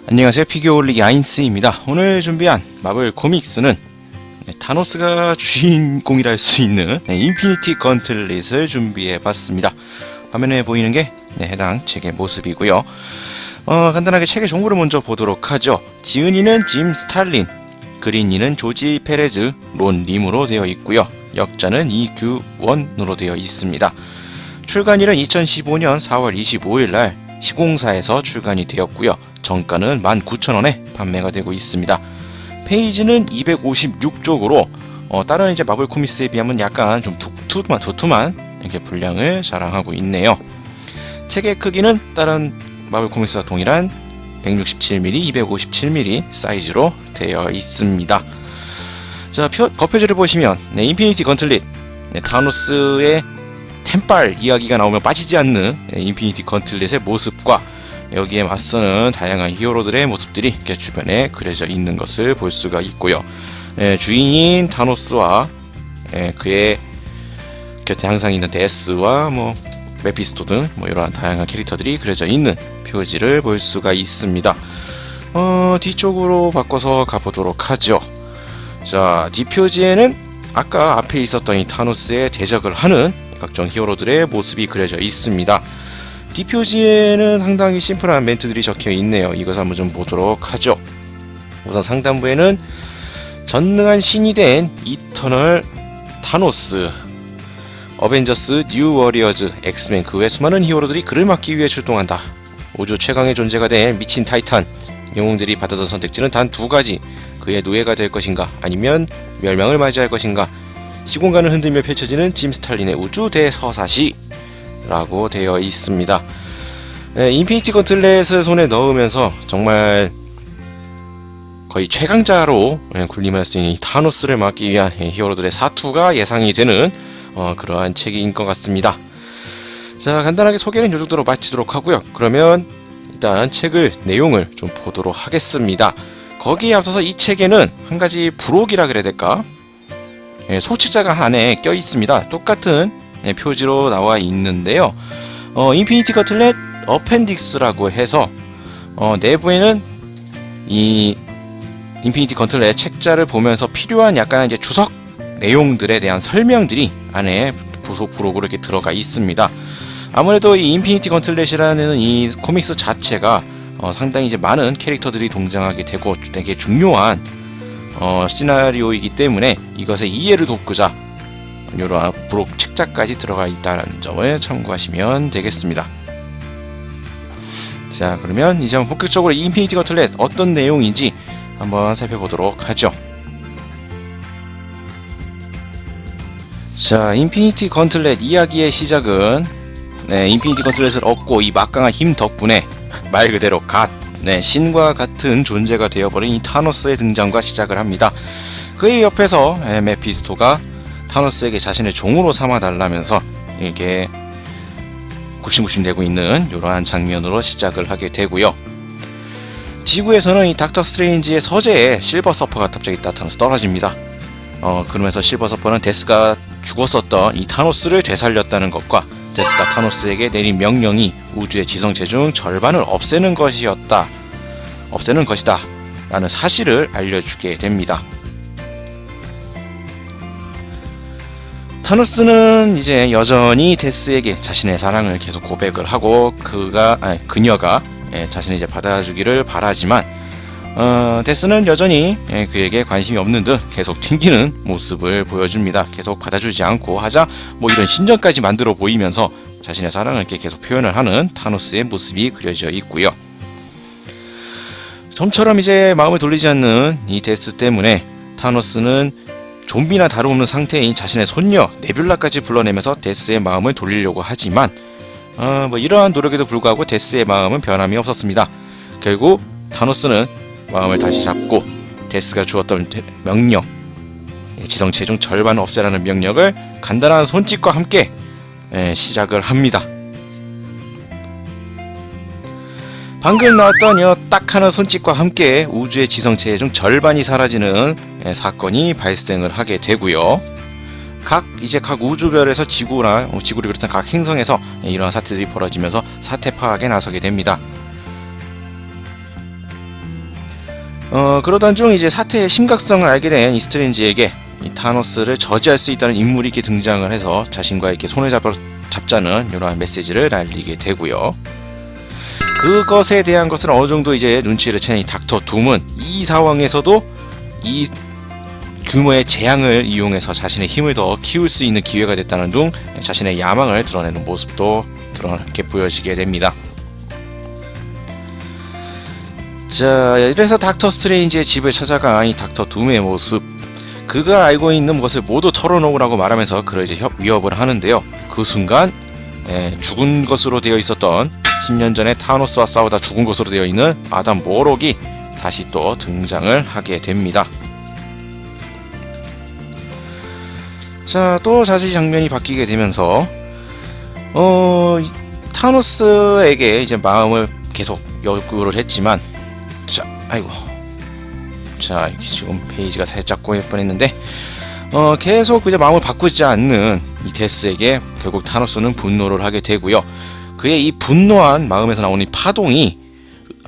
안녕하세요, 피규어 올리기 아인스입니다. 오늘 준비한 마블 코믹스는 타노스가 주인공이라 할 수 있는 인피니티 건틀릿을 준비해봤습니다. 화면에 보이는 게 해당 책의 모습이고요. 간단하게 책의 정보를 먼저 보도록 하죠. 지은이는 짐 스탈린, 그린이는 조지 페레즈, 론 림으로 되어 있고요. 역자는 이규원으로 되어 있습니다. 출간일은 2015년 4월 25일 날 시공사에서 출간이 되었고요. 정가는 19,000원에 판매가 되고 있습니다. 페이지는 256쪽으로 다른 이제 마블 코믹스에 비하면 약간 좀 두툼한 이렇게 분량을 자랑하고 있네요. 책의 크기는 다른 마블 코믹스와 동일한 167mm, 257mm 사이즈로 되어 있습니다. 자, 겉표지를 보시면 인피니티 건틀릿, 타노스의 템빨 이야기가 나오면 빠지지 않는 인피니티 건틀릿의 모습과 여기에 맞서는 다양한 히어로들의 모습들이 이렇게 주변에 그려져 있는 것을 볼 수가 있고요. 주인인 타노스와 그의 곁에 항상 있는 데스와 메피스토 등 이러한 다양한 캐릭터들이 그려져 있는 표지를 볼 수가 있습니다. 뒤쪽으로 바꿔서 가보도록 하죠. 자, 뒷표지에는 아까 앞에 있었던 이 타노스의 대적을 하는 각종 히어로들의 모습이 그려져 있습니다. 뒷표지에는 상당히 심플한 멘트들이 적혀 있네요. 이것을 한번 좀 보도록 하죠. 우선 상단부에는 전능한 신이 된 이터널 타노스, 어벤져스, 뉴 워리어즈, 엑스맨 그 외 수많은 히어로들이 그를 막기 위해 출동한다. 우주 최강의 존재가 된 미친 타이탄, 영웅들이 받아던 선택지는 단 두 가지. 그의 노예가 될 것인가, 아니면 멸망을 맞이할 것인가. 시공간을 흔들며 펼쳐지는 짐 스탈린의 우주 대서사시 라고 되어 있습니다. 인피니티 건틀렛을 손에 넣으면서 정말 거의 최강자로 군림할 수 있는 타노스를 막기 위한 히어로들의 사투가 예상이 되는 그러한 책인 것 같습니다. 자, 간단하게 소개는 이 정도로 마치도록 하고요. 그러면 일단 책의 내용을 좀 보도록 하겠습니다. 거기에 앞서서 이 책에는 한 가지 부록이라 그래야 될까? 소책자가 안에 껴 있습니다. 똑같은 표지로 나와 있는데요. 인피니티 건틀렛 어펜딕스라고 해서 내부에는 이 인피니티 건틀렛 책자를 보면서 필요한 약간 이제 주석 내용들에 대한 설명들이 안에 부속 부록으로 이렇게 들어가 있습니다. 아무래도 이 인피니티 건틀렛이라는 이 코믹스 자체가 상당히 이제 많은 캐릭터들이 등장하게 되고 되게 중요한 시나리오이기 때문에 이것의 이해를 돕고자 이러한 부록 책자까지 들어가 있다는 점을 참고하시면 되겠습니다. 자, 그러면 이제 본격적으로 인피니티 건틀렛 어떤 내용인지 한번 살펴보도록 하죠. 자, 인피니티 건틀렛 이야기의 시작은 인피니티 건틀렛을 얻고 이 막강한 힘 덕분에 말 그대로 신과 같은 존재가 되어버린 이 타노스의 등장과 시작을 합니다. 그의 옆에서 메피스토가 타노스에게 자신의 종으로 삼아달라면서 이렇게 굽신굽신대고 있는 이러한 장면으로 시작을 하게 되고요. 지구에서는 이 닥터 스트레인지의 서재에 실버 서퍼가 갑자기 나타나서 떨어집니다. 그러면서 실버 서퍼는 데스가 죽었었던 이 타노스를 되살렸다는 것과 데스가 타노스에게 내린 명령이 우주의 지성체 중 절반을 없애는 것이다 라는 사실을 알려주게 됩니다. 타노스는 이제 여전히 데스에게 자신의 사랑을 계속 고백을 하고 그녀가 자신을 이제 받아주기를 바라지만 데스는 여전히 그에게 관심이 없는 듯 계속 튕기는 모습을 보여줍니다. 계속 받아주지 않고 하자 이런 신전까지 만들어 보이면서 자신의 사랑을 이렇게 계속 표현을 하는 타노스의 모습이 그려져 있고요. 좀처럼 이제 마음을 돌리지 않는 이 데스 때문에 타노스는 좀비나 다름없는 상태인 자신의 손녀 네뷸라까지 불러내면서 데스의 마음을 돌리려고 하지만 이러한 노력에도 불구하고 데스의 마음은 변함이 없었습니다. 결국 타노스는 마음을 다시 잡고 데스가 주었던 명령, 지성체 중 절반 없애라는 명령을 간단한 손짓과 함께 시작을 합니다. 방금 나왔던 이 딱 하나 손짓과 함께 우주의 지성체 중 절반이 사라지는 사건이 발생을 하게 되고요. 각 우주별에서 지구를 비롯한 각 행성에서 이러한 사태들이 벌어지면서 사태 파악에 나서게 됩니다. 그러던 중 이제 사태의 심각성을 알게 된 이 스트레인지에게 이 타노스를 저지할 수 있다는 인물이 이렇게 등장을 해서 자신과 이렇게 손을 잡자는 이러한 메시지를 날리게 되고요. 그것에 대한 것을 어느 정도 이제 눈치를 채는 이 닥터 둠은 이 상황에서도 이 규모의 재앙을 이용해서 자신의 힘을 더 키울 수 있는 기회가 됐다는 둥 자신의 야망을 드러내는 모습도 이렇게 보여지게 됩니다. 자, 이래서 닥터 스트레인지의 집을 찾아간 이 닥터 둠의 모습, 그가 알고 있는 것을 모두 털어놓으라고 말하면서 그를 이제 위협을 하는데요. 그 순간 죽은 것으로 되어 있었던 10년 전에 타노스와 싸우다 죽은 것으로 되어 있는 아담 워록이 다시 또 등장을 하게 됩니다. 자, 또 다시 장면이 바뀌게 되면서 타노스에게 이제 마음을 계속 요구를 했지만, 자, 이렇게 지금 페이지가 살짝 꼬일 뻔했는데, 계속 이제 마음을 바꾸지 않는 이 데스에게 결국 타노스는 분노를 하게 되고요. 그의 이 분노한 마음에서 나오는 이 파동이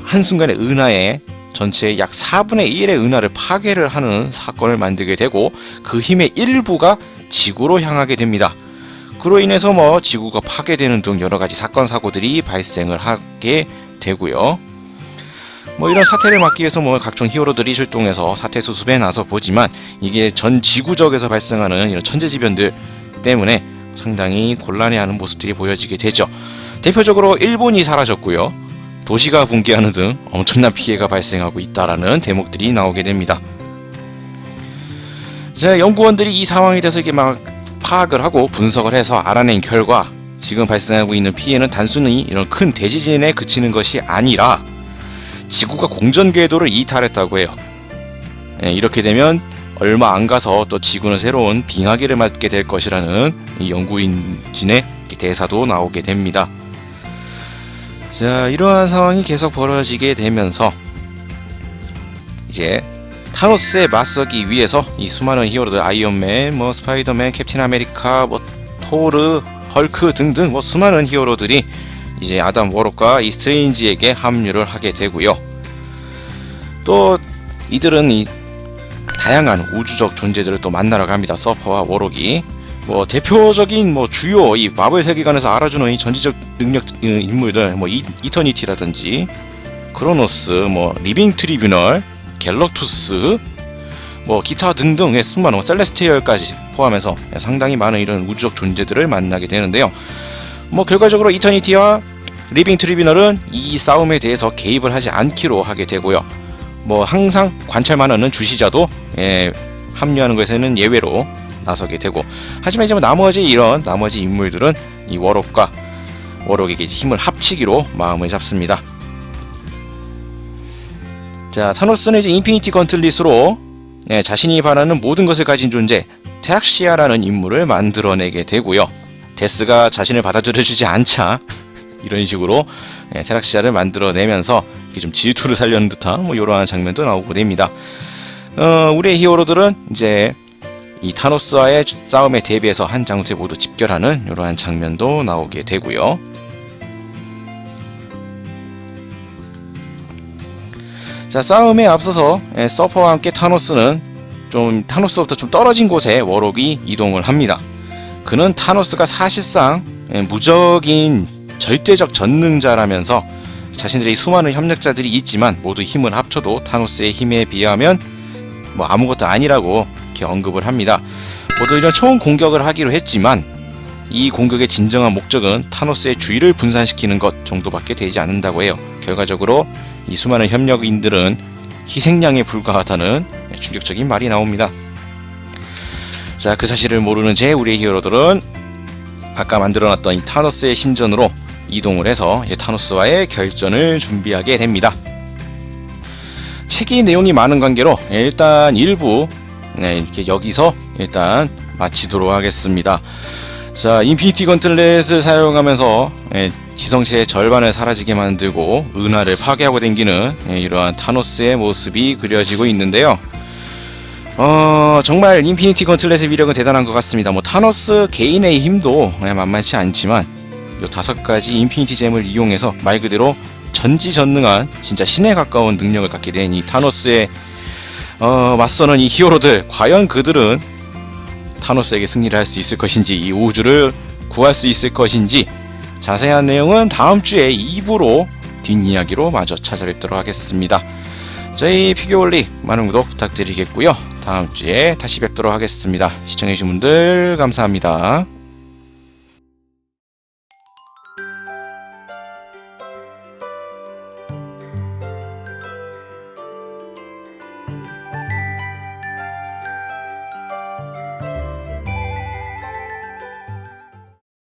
한순간에 은하의 전체의 약 4분의 1의 은하를 파괴를 하는 사건을 만들게 되고, 그 힘의 일부가 지구로 향하게 됩니다. 그로 인해서 지구가 파괴되는 등 여러 가지 사건 사고들이 발생을 하게 되고요. 이런 사태를 막기 위해서 각종 히어로들이 출동해서 사태 수습에 나서 보지만, 이게 전 지구적에서 발생하는 이런 천재지변들 때문에 상당히 곤란해하는 모습들이 보여지게 되죠. 대표적으로 일본이 사라졌고요, 도시가 붕괴하는 등 엄청난 피해가 발생하고 있다라는 대목들이 나오게 됩니다. 자, 연구원들이 이 상황에 대해서 이게 막 파악을 하고 분석을 해서 알아낸 결과, 지금 발생하고 있는 피해는 단순히 이런 큰 대지진에 그치는 것이 아니라 지구가 공전 궤도를 이탈했다고 해요. 이렇게 되면 얼마 안 가서 또 지구는 새로운 빙하기를 맞게 될 것이라는 이 연구인진의 대사도 나오게 됩니다. 자, 이러한 상황이 계속 벌어지게 되면서 이제 타노스에 맞서기 위해서 이 수많은 히어로들, 아이언맨, 스파이더맨, 캡틴 아메리카, 토르, 헐크 등등 수많은 히어로들이 이제 아담 워록과 이 스트레인지에게 합류를 하게 되고요. 또 이들은 이 다양한 우주적 존재들을 또 만나러 갑니다. 서퍼와 워록이 대표적인 주요 이 마블 세계관에서 알아주는 이 전지적 능력 인물들, 이터니티라든지 크로노스, 리빙 트리뷰널, 갤럭투스, 기타 등등의 수많은 셀레스티얼까지 포함해서 상당히 많은 이런 우주적 존재들을 만나게 되는데요. 결과적으로 이터니티와 리빙 트리뷰널은 이 싸움에 대해서 개입을 하지 않기로 하게 되고요. 항상 관찰만 하는 주시자도 합류하는 것에는 예외로 나서게 되고, 하지만 이제 나머지 인물들은 이 워록에게 힘을 합치기로 마음을 잡습니다. 자, 타노스는 이제 인피니티 건틀릿으로 자신이 바라는 모든 것을 가진 존재 테락시아라는 인물을 만들어내게 되고요. 데스가 자신을 받아들여주지 않자 이런 식으로 테락시아를 만들어내면서 이렇게 좀 질투를 살려는 듯한 이러한 장면도 나오고 됩니다. 우리의 히어로들은 이제 이 타노스와의 싸움에 대비해서 한 장소에 모두 집결하는 이러한 장면도 나오게 되고요. 자, 싸움에 앞서서 서퍼와 함께 타노스는 타노스부터 좀 떨어진 곳에 워록이 이동을 합니다. 그는 타노스가 사실상 무적인 절대적 전능자라면서 자신들의 수많은 협력자들이 있지만 모두 힘을 합쳐도 타노스의 힘에 비하면 아무것도 아니라고 이렇게 언급을 합니다. 모두 이런 총 공격을 하기로 했지만 이 공격의 진정한 목적은 타노스의 주의를 분산시키는 것 정도밖에 되지 않는다고 해요. 결과적으로 이 수많은 협력인들은 희생양에 불과하다는 충격적인 말이 나옵니다. 자, 그 사실을 모르는 우리의 히어로들은 아까 만들어놨던 이 타노스의 신전으로 이동을 해서 이제 타노스와의 결전을 준비하게 됩니다. 책이 내용이 많은 관계로 일단 일부 이렇게 여기서 일단 마치도록 하겠습니다. 자, 인피니티 건틀렛을 사용하면서 지성체의 절반을 사라지게 만들고 은하를 파괴하고 댕기는 이러한 타노스의 모습이 그려지고 있는데요. 정말 인피니티 건틀렛의 위력은 대단한 것 같습니다. 뭐 타노스 개인의 힘도 만만치 않지만 요 5가지 인피니티 잼을 이용해서 말 그대로 전지전능한 진짜 신에 가까운 능력을 갖게 된 이 타노스의 맞서는 이 히어로들, 과연 그들은 타노스에게 승리를 할 수 있을 것인지, 이 우주를 구할 수 있을 것인지, 자세한 내용은 다음 주에 2부로 뒷이야기로 마저 찾아뵙도록 하겠습니다. 저희 피규어올리 많은 구독 부탁드리겠고요. 다음 주에 다시 뵙도록 하겠습니다. 시청해주신 분들 감사합니다.